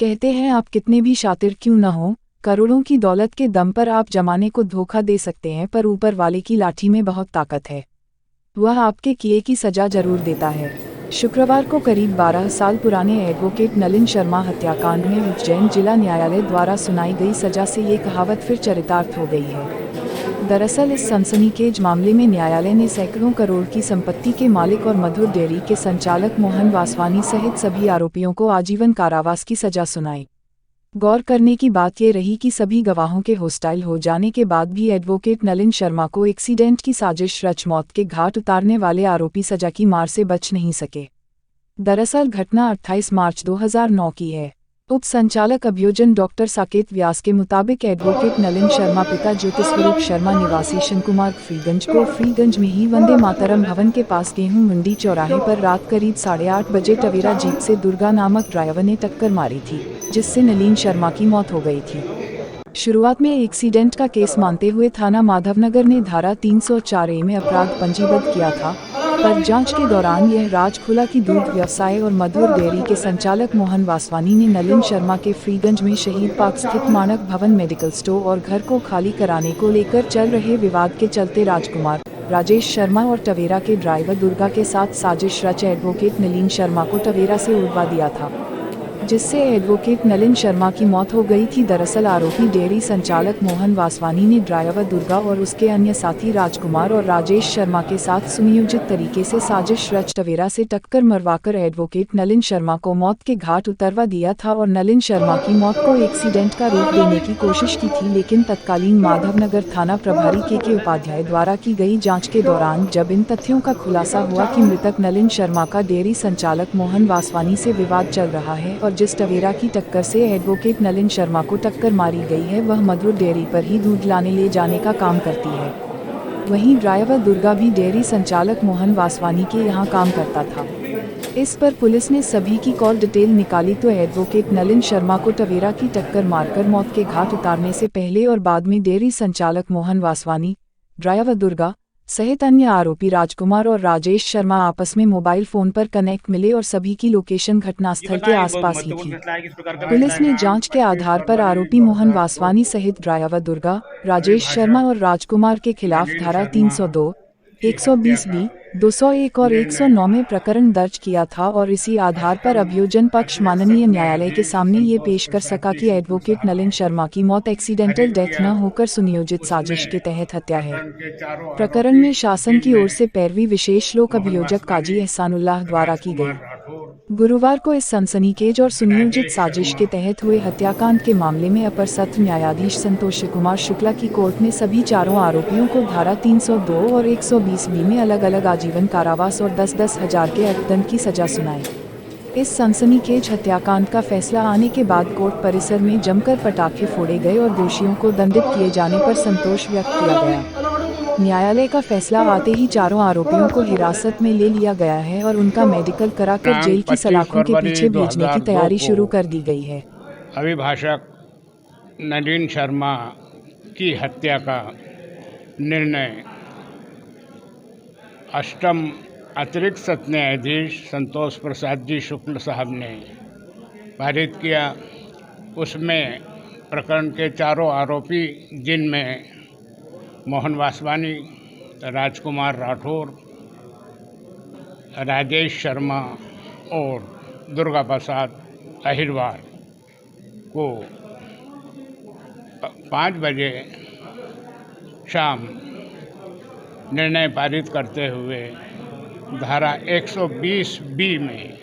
कहते हैं आप कितने भी शातिर क्यों न हो, करोड़ों की दौलत के दम पर आप जमाने को धोखा दे सकते हैं, पर ऊपर वाले की लाठी में बहुत ताकत है। वह आपके किए की सजा जरूर देता है। शुक्रवार को करीब 12 साल पुराने एडवोकेट नलिन शर्मा हत्याकांड में उज्जैन जिला न्यायालय द्वारा सुनाई गई सजा से ये कहावत फिर चरितार्थ हो गई है। दरअसल इस सनसनीखेज मामले में न्यायालय ने सैकड़ों करोड़ की संपत्ति के मालिक और मधुर डेयरी के संचालक मोहन वासवानी सहित सभी आरोपियों को आजीवन कारावास की सजा सुनाई। गौर करने की बात ये रही कि सभी गवाहों के होस्टाइल हो जाने के बाद भी एडवोकेट नलिन शर्मा को एक्सीडेंट की साजिश रच मौत के घाट उतारने वाले आरोपी सजा की मार से बच नहीं सके। दरअसल घटना 28 मार्च 2009 की है। उप संचालक अभियोजन डॉक्टर साकेत व्यास के मुताबिक एडवोकेट नलिन शर्मा पिता ज्योतिस्वरूप शर्मा निवासी शंकुमार फ्रीगंज को फ्रीगंज में ही वंदे मातरम भवन के पास गेहूं मंडी चौराहे पर रात करीब 8:30 बजे टवेरा जीप से दुर्गा नामक ड्राइवर ने टक्कर मारी थी, जिससे नलिन शर्मा की मौत हो गई थी। शुरुआत में एक्सीडेंट का केस मानते हुए थाना माधवनगर ने धारा 304A में अपराध पंजीबद्ध किया था, पर जांच के दौरान यह राज खुला कि दूध व्यवसाय और मधुर डेयरी के संचालक मोहन वासवानी ने नलिन शर्मा के फ्रीगंज में शहीद पार्क स्थित मानक भवन मेडिकल स्टोर और घर को खाली कराने को लेकर चल रहे विवाद के चलते राजकुमार, राजेश शर्मा और टवेरा के ड्राइवर दुर्गा के साथ साजिश रच एडवोकेट नलिन शर्मा को टवेरा से उड़वा दिया था, जिससे एडवोकेट नलिन शर्मा की मौत हो गई थी। दरअसल आरोपी डेयरी संचालक मोहन वासवानी ने ड्राइवर दुर्गा और उसके अन्य साथी राजकुमार और राजेश शर्मा के साथ सुनियोजित तरीके से साजिश रच टवेरा से टक्कर मरवाकर एडवोकेट नलिन शर्मा को मौत के घाट उतरवा दिया था और नलिन शर्मा की मौत को एक्सीडेंट का रूप देने की कोशिश की थी। लेकिन तत्कालीन माधवनगर थाना प्रभारी के उपाध्याय द्वारा की गई जाँच के दौरान जब इन तथ्यों का खुलासा हुआ कि मृतक नलिन शर्मा का डेयरी संचालक मोहन वासवानी से विवाद चल रहा है और जिस टवेरा की टक्कर से एडवोकेट नलिन शर्मा को टक्कर मारी गई है वह मधुर डेयरी पर ही दूध लाने ले जाने का काम करती है। वहीं ड्राइवर दुर्गा भी डेयरी संचालक मोहन वासवानी के यहाँ काम करता था। इस पर पुलिस ने सभी की कॉल डिटेल निकाली तो एडवोकेट नलिन शर्मा को टवेरा की टक्कर मारकर मौत के घाट उतारने से पहले और बाद में डेयरी संचालक मोहन वासवानी, ड्राइवर दुर्गा सहित अन्य आरोपी राजकुमार और राजेश शर्मा आपस में मोबाइल फोन पर कनेक्ट मिले और सभी की लोकेशन घटनास्थल के आसपास ही थी। पुलिस ने जांच के आधार पर आरोपी मोहन वासवानी सहित ड्राइवर दुर्गा, राजेश शर्मा और राजकुमार के खिलाफ धारा 302, 120B, 201 और 109 में प्रकरण दर्ज किया था और इसी आधार पर अभियोजन पक्ष माननीय न्यायालय के सामने ये पेश कर सका कि एडवोकेट नलिन शर्मा की मौत एक्सीडेंटल डेथ न होकर सुनियोजित साजिश के तहत हत्या है। प्रकरण में शासन की ओर से पैरवी विशेष लोक अभियोजक काजी एहसानुल्लाह द्वारा की गई। गुरुवार को इस सनसनीखेज और सुनियोजित साजिश के तहत हुए हत्याकांड के मामले में अपर सत्र न्यायाधीश संतोष कुमार शुक्ला की कोर्ट ने सभी चारों आरोपियों को धारा 302 और 120B में अलग अलग आजीवन कारावास और 10-10 हजार के अर्थदंड की सजा सुनाई। इस सनसनीखेज हत्याकांड का फैसला आने के बाद कोर्ट परिसर में जमकर पटाखे फोड़े गए और दोषियों को दंडित किए जाने पर संतोष व्यक्त किया गया। न्यायालय का फैसला आते ही चारों आरोपियों को हिरासत में ले लिया गया है और उनका मेडिकल कराकर जेल की सलाखों के पीछे भेजने की तैयारी शुरू कर दी गई है। अभिभाषक नलिन शर्मा की हत्या का निर्णय अष्टम अतिरिक्त सत्र न्यायाधीश संतोष प्रसाद जी शुक्ल साहब ने पारित किया। उसमें प्रकरण के चारों आरोपी जिनमें मोहन वासवानी, राजकुमार राठौर, राजेश शर्मा और दुर्गा प्रसाद अहिरवार को 5 बजे शाम निर्णय पारित करते हुए धारा 120B में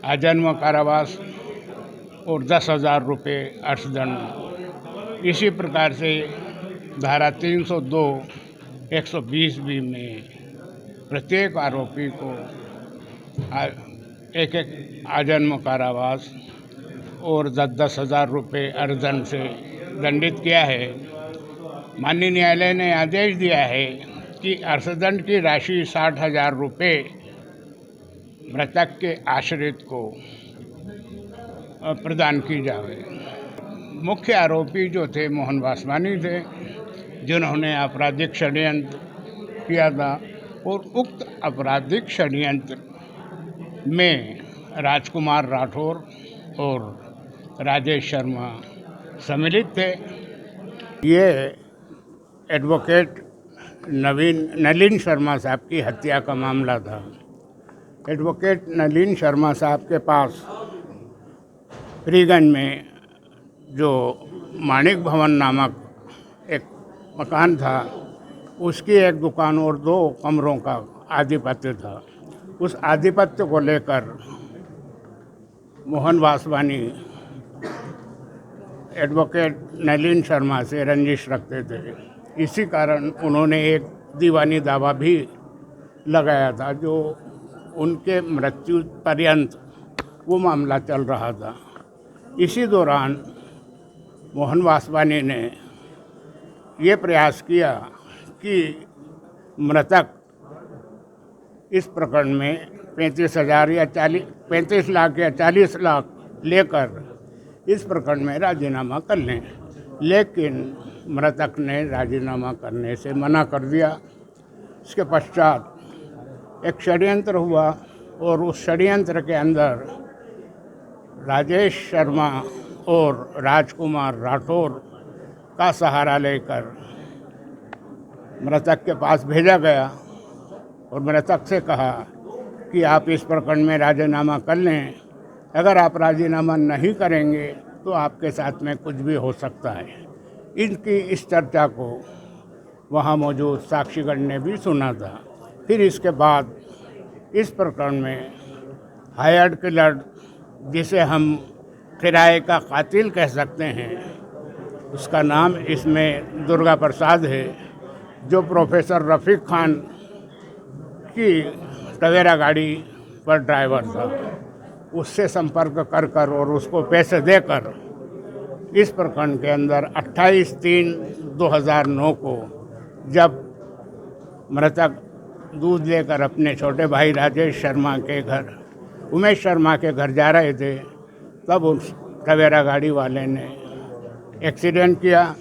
आजीवन कारावास और 10,000 रुपये अर्थदंड, इसी प्रकार से धारा 302, 120B में प्रत्येक आरोपी को एक आजीवन कारावास और 10-10 हजार रुपये अर्थदंड से दंडित किया है। माननीय न्यायालय ने आदेश दिया है कि अर्थदंड की राशि 60,000 रुपये मृतक के आश्रित को प्रदान की जाए। मुख्य आरोपी जो थे मोहन वासवानी थे, जिन्होंने आपराधिक षड्यंत्र किया था और उक्त आपराधिक षड्यंत्र में राजकुमार राठौर और राजेश शर्मा सम्मिलित थे। ये एडवोकेट नलिन शर्मा साहब की हत्या का मामला था। एडवोकेट नलिन शर्मा साहब के पास फ्रीगंज में जो माणिक भवन नामक एक मकान था, उसकी एक दुकान और 2 कमरों का आधिपत्य था। उस आधिपत्य को लेकर मोहन वासवानी एडवोकेट नलिन शर्मा से रंजिश रखते थे। इसी कारण उन्होंने एक दीवानी दावा भी लगाया था, जो उनके मृत्यु पर्यंत वो मामला चल रहा था। इसी दौरान मोहन वासवानी ने ये प्रयास किया कि मृतक इस प्रकरण में 35 लाख या 40 लाख लेकर इस प्रकरण में राजीनामा कर लें, लेकिन मृतक ने राजीनामा करने से मना कर दिया। इसके पश्चात एक षड्यंत्र हुआ और उस षड्यंत्र के अंदर राजेश शर्मा और राजकुमार राठौर का सहारा लेकर मृतक के पास भेजा गया और मृतक से कहा कि आप इस प्रकरण में राजीनामा कर लें, अगर आप राजीनामा नहीं करेंगे तो आपके साथ में कुछ भी हो सकता है। इनकी इस चर्चा को वहाँ मौजूद साक्षीगण ने भी सुना था। फिर इसके बाद इस प्रकरण में हायर्ड किलर, जिसे हम किराए का कातिल कह सकते हैं, उसका नाम इसमें दुर्गा प्रसाद है, जो प्रोफेसर रफ़ीक खान की टवेरा गाड़ी पर ड्राइवर था, उससे संपर्क कर कर और उसको पैसे देकर इस प्रकरण के अंदर 28/3/2009 को जब मृतक दूध लेकर अपने छोटे भाई राजेश शर्मा के घर, उमेश शर्मा के घर जा रहे थे, तब उस टवेरा गाड़ी वाले ने एक्सीडेंट किया